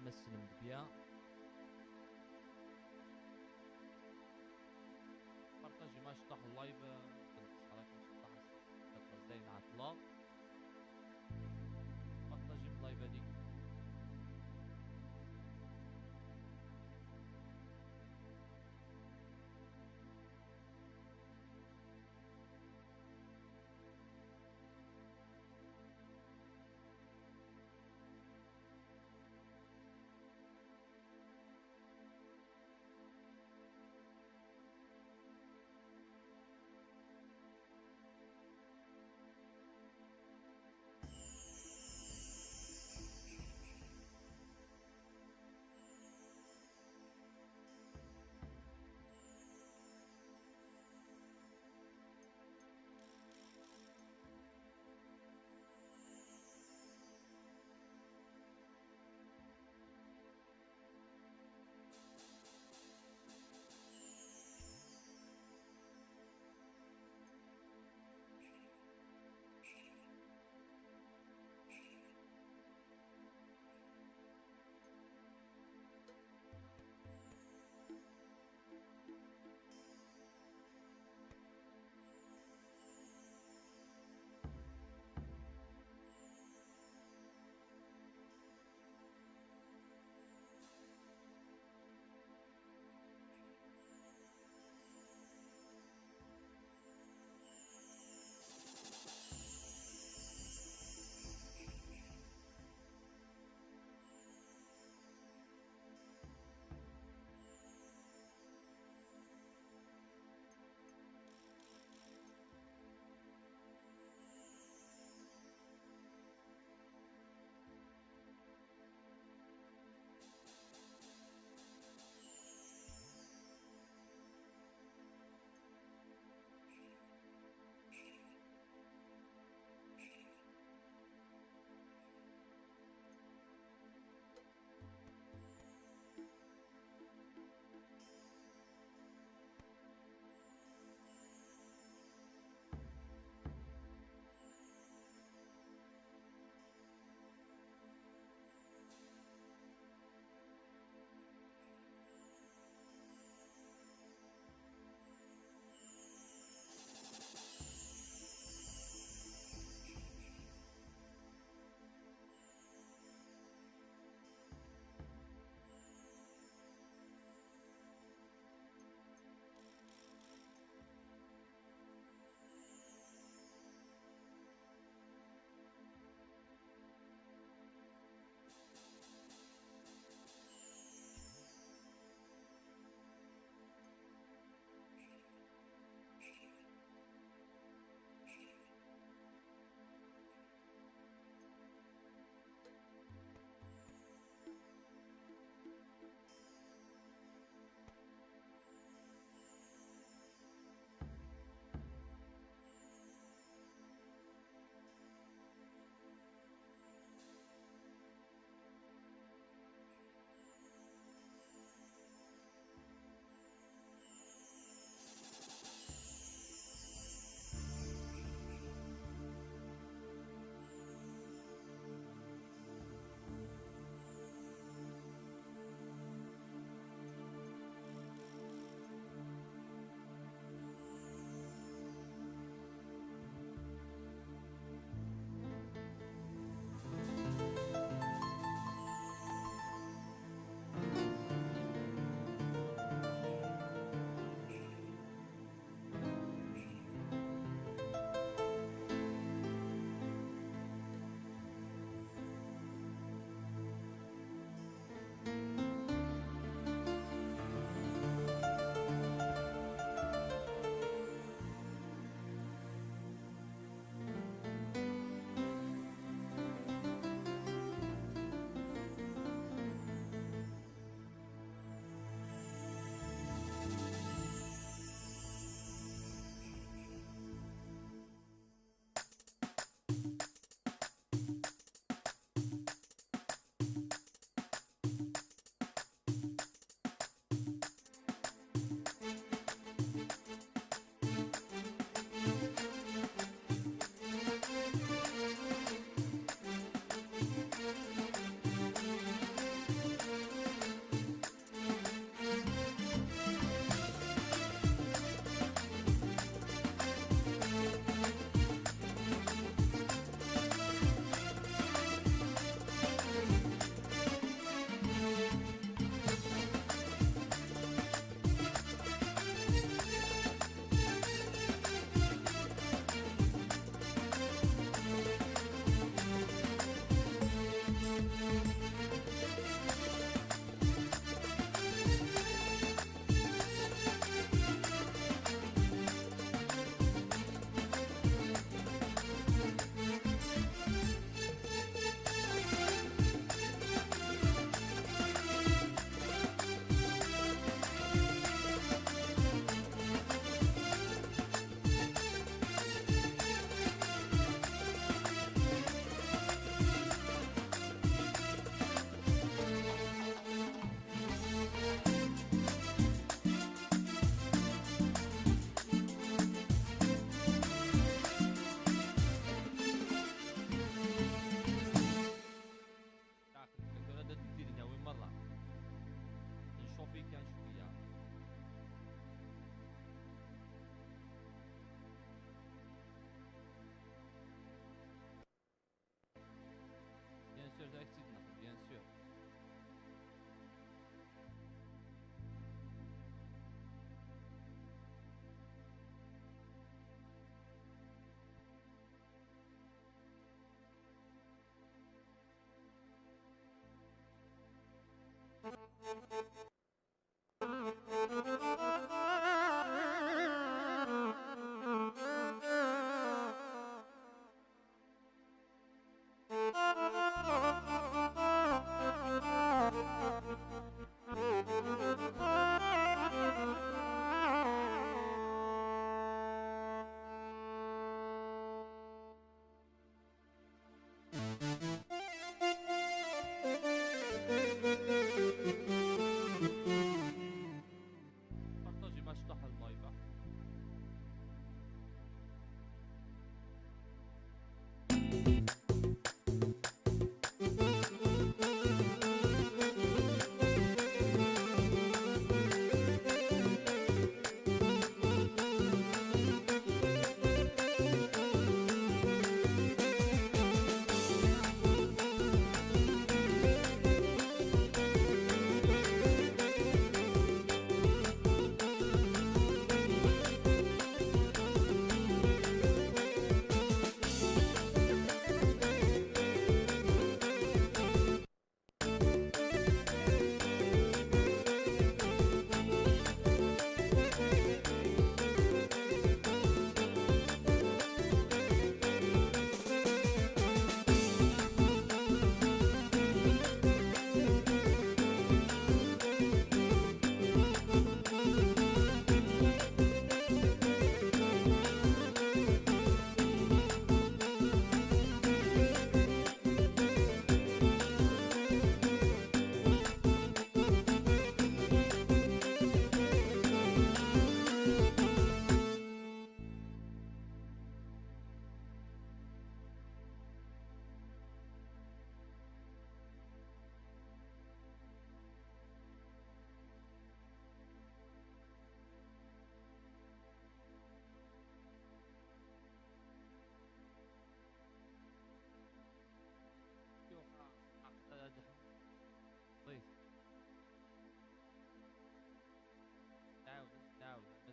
مثل مبيا بارطاجي ما شطح اللايف تنقص عليك ما شطح كتر زين عطلة بارطاجي من اللايف هذيك.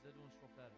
مازالو نشوف راه.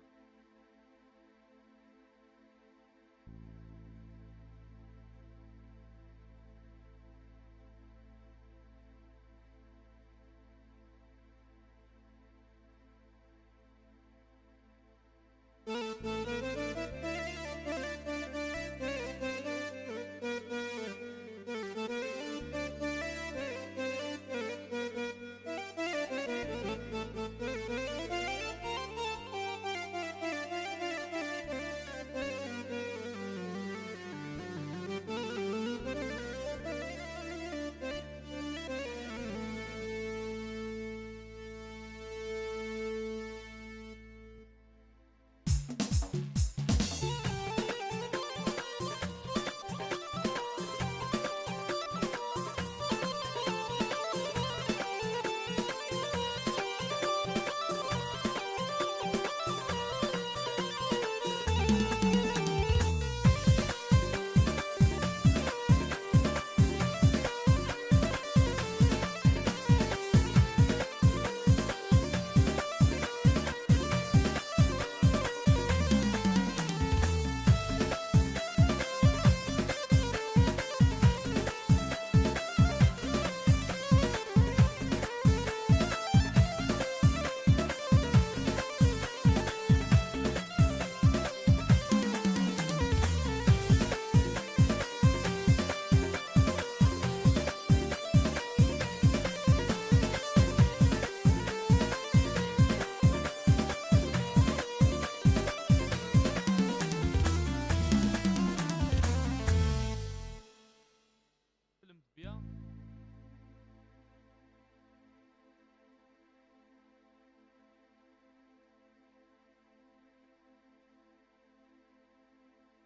فيلم بيان.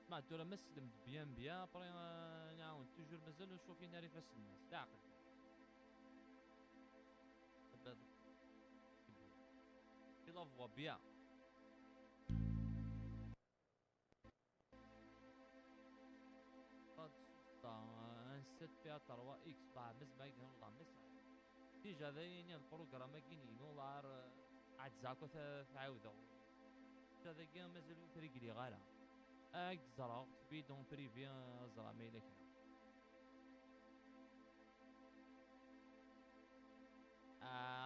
ما ترى مسلم بيان بيان بري نعاون توجور مازال نشوف يناري فاس الناس لا عقل. في لا فوا بيان. قد سوستا ان 7 بي 3 اكس ضاع مزما يقولون ضاع مسا ديجا ذاين البروغرام كاين نولار عاد زاكو تعاودو هذا كاع مازال فريقلي غالا اك زرا بيدون بريفي زرا مايلك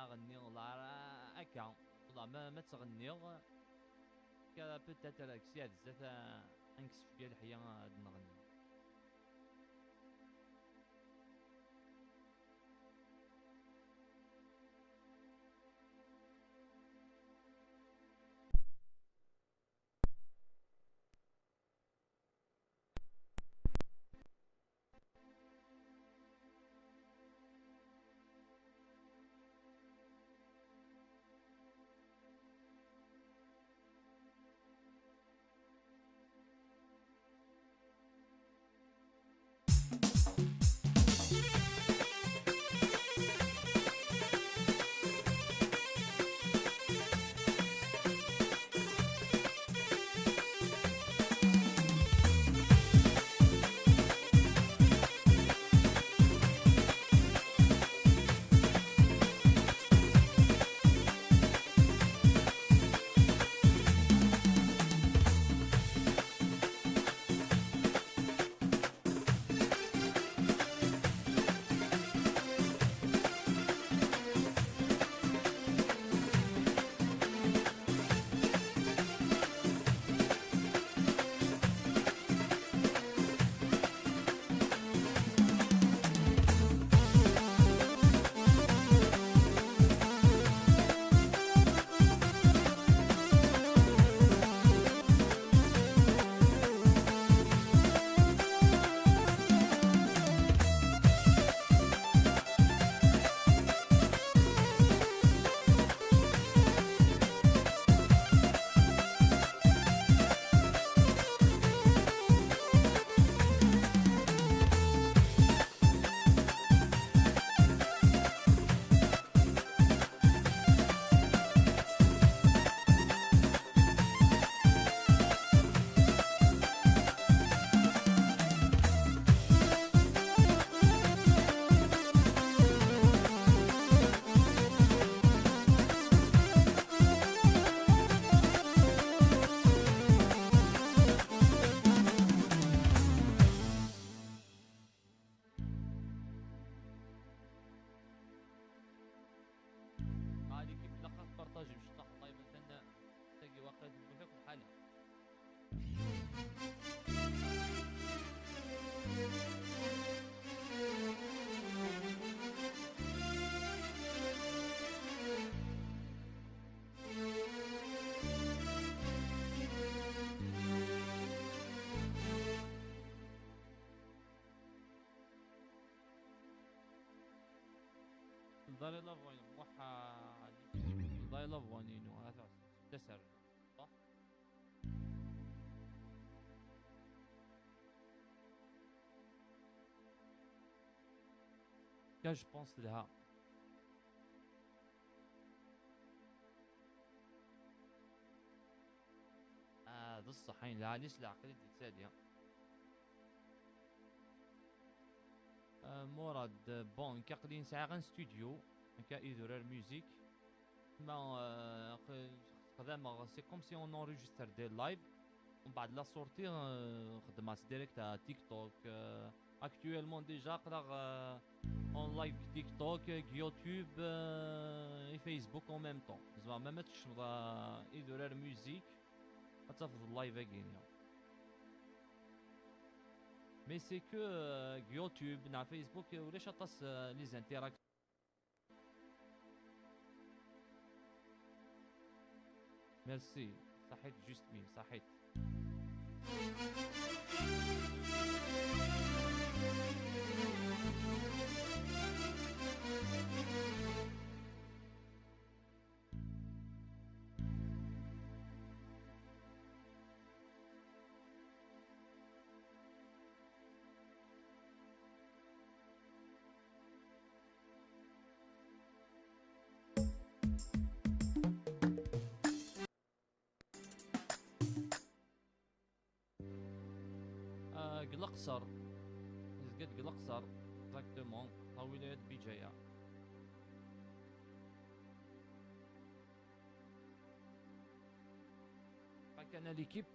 غني والله هكا والله ما تغني كذا بوتيتر اكسياد زات انكسف ديال الحياه نغني. داري لافوين موحى داي لافوانينو هذا تسر صح. كان جو بونس لها هذا الصحين لا ليش العقلية دي سادية مراد بون كاقدين ساعة غن ستوديو كا إذورار ميوزيك ما خدامة سي كوم سي اون انريجستر دي لايف ومن بعد لا سورتي خدمات ديريكت على تيك توك اكتويلمون ديجا قدر اون لايف تيك توك يوتيوب اي فيسبوك اون ميم طون زعما ما تشنض إذورار ميوزيك تفضل اللايف اكين مي سي كو يوتيوب نا فيسبوك ولاش اطاس لي زانتيراك ميرسي صحيت جوست ميم صحيت قلقصر زقد قلقصر اكزاكتومون طاولة بجاية كان ليكيب